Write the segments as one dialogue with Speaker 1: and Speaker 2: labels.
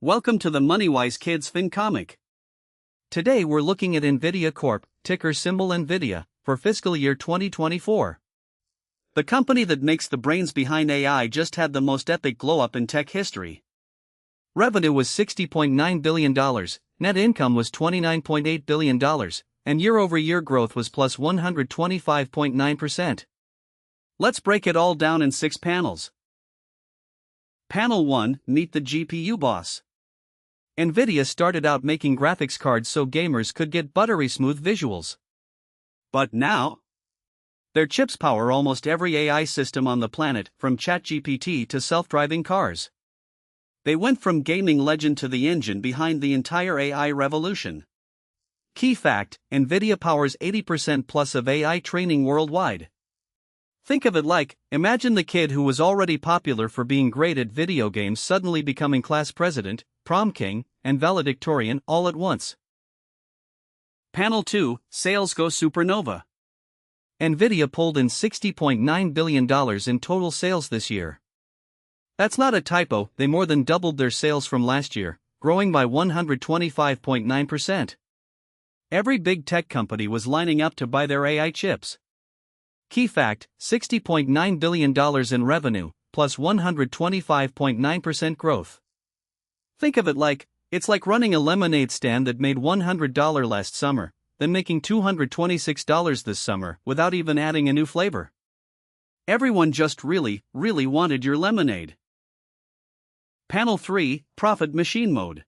Speaker 1: Welcome to the MoneyWise Kids FinComic.
Speaker 2: Today we're looking at NVIDIA Corp, ticker symbol NVIDIA, for fiscal year 2024.
Speaker 1: The company that makes the brains behind AI just had the most epic glow-up in tech history.
Speaker 2: Revenue was $60.9 billion, net income was $29.8 billion, and year-over-year growth was plus 125.9%.
Speaker 1: Let's break it all down in 6 panels. Panel 1, meet the GPU boss.
Speaker 2: NVIDIA started out making graphics cards so gamers could get buttery smooth visuals.
Speaker 1: But now, their chips power almost every AI system on the planet, from ChatGPT to self-driving cars. They went from gaming legend to the engine behind the entire AI revolution. Key fact: NVIDIA powers 80% plus of AI training worldwide. Think of it like, imagine the kid who was already popular for being great at video games suddenly becoming class president, prom king, and valedictorian all at once. Panel 2, sales Go Supernova.
Speaker 2: NVIDIA pulled in $60.9 billion in total sales this year. That's not a typo, they more than doubled their sales from last year, growing by 125.9%. Every big tech company was lining up to buy their AI chips. Key fact: $60.9 billion in revenue, plus 125.9% growth. Think of it like, it's like running a lemonade stand that made $100 last summer, then making $226 this summer without even adding a new flavor. Everyone just really wanted your lemonade. Panel 3, profit machine mode.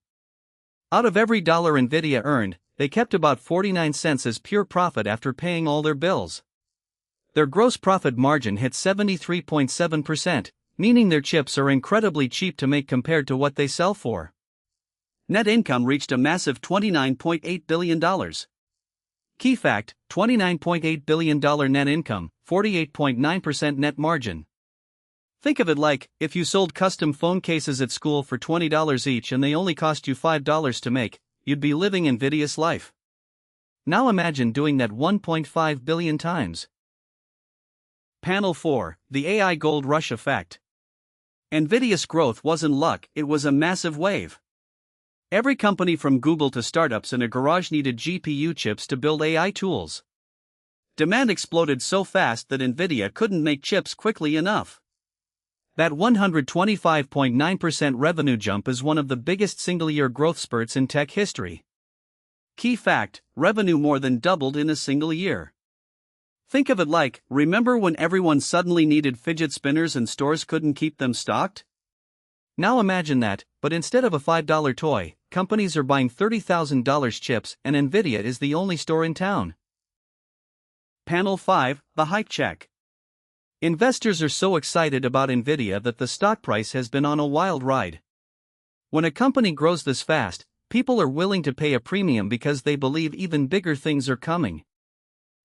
Speaker 2: Out of every dollar NVIDIA earned, they kept about 49 cents as pure profit after paying all their bills. Their gross profit margin hit 73.7%, meaning their chips are incredibly cheap to make compared to what they sell for.
Speaker 1: Net income reached a massive $29.8 billion.
Speaker 2: Key fact: $29.8 billion net income, 48.9% net margin. Think of it like, if you sold custom phone cases at school for $20 each and they only cost you $5 to make, you'd be living NVIDIA's life. Now imagine doing that 1.5 billion times.
Speaker 1: Panel 4, the AI gold rush effect. NVIDIA's growth wasn't luck, it was a massive wave. Every company from Google to startups in a garage needed GPU chips to build AI tools. Demand exploded so fast that NVIDIA couldn't make chips quickly enough.
Speaker 2: That 125.9% revenue jump is one of the biggest single-year growth spurts in tech history.
Speaker 1: Key fact: revenue more than doubled in a single year. Think of it like, remember when everyone suddenly needed fidget spinners and stores couldn't keep them stocked?
Speaker 2: Now imagine that, but instead of a $5 toy, companies are buying $30,000 chips and NVIDIA is the only store in town.
Speaker 1: Panel 5, the hype check.
Speaker 2: Investors are so excited about NVIDIA that the stock price has been on a wild ride. When a company grows this fast, people are willing to pay a premium because they believe even bigger things are coming.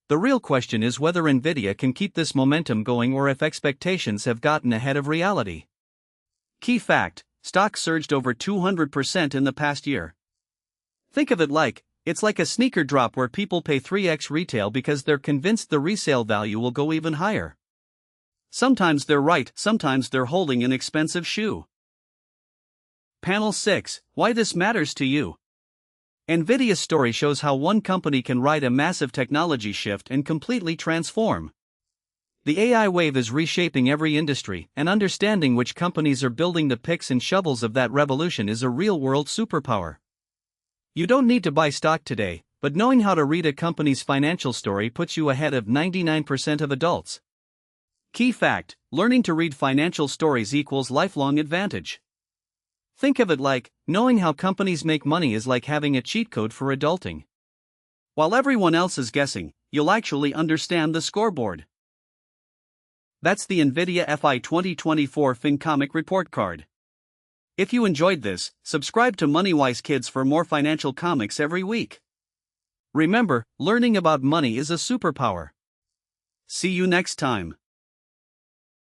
Speaker 2: The real question is whether NVIDIA can keep this momentum going or if expectations have gotten ahead of reality.
Speaker 1: Key fact: stock surged over 200% in the past year. Think of it like, it's like a sneaker drop where people pay 3x retail because they're convinced the resale value will go even higher. Sometimes they're right, sometimes they're holding an expensive shoe. Panel 6, why this matters to you. NVIDIA's story shows how one company can ride a massive technology shift and completely transform. The AI wave is reshaping every industry, and understanding which companies are building the picks and shovels of that revolution is a real-world superpower. You don't need to buy stock today, but knowing how to read a company's financial story puts you ahead of 99% of adults. Key fact: learning to read financial stories equals lifelong advantage. Think of it like, knowing how companies make money is like having a cheat code for adulting. While everyone else is guessing, you'll actually understand the scoreboard. That's the NVIDIA FY2024 FinComic report card. If you enjoyed this, subscribe to MoneyWise Kids for more financial comics every week. Remember, learning about money is a superpower. See you next time.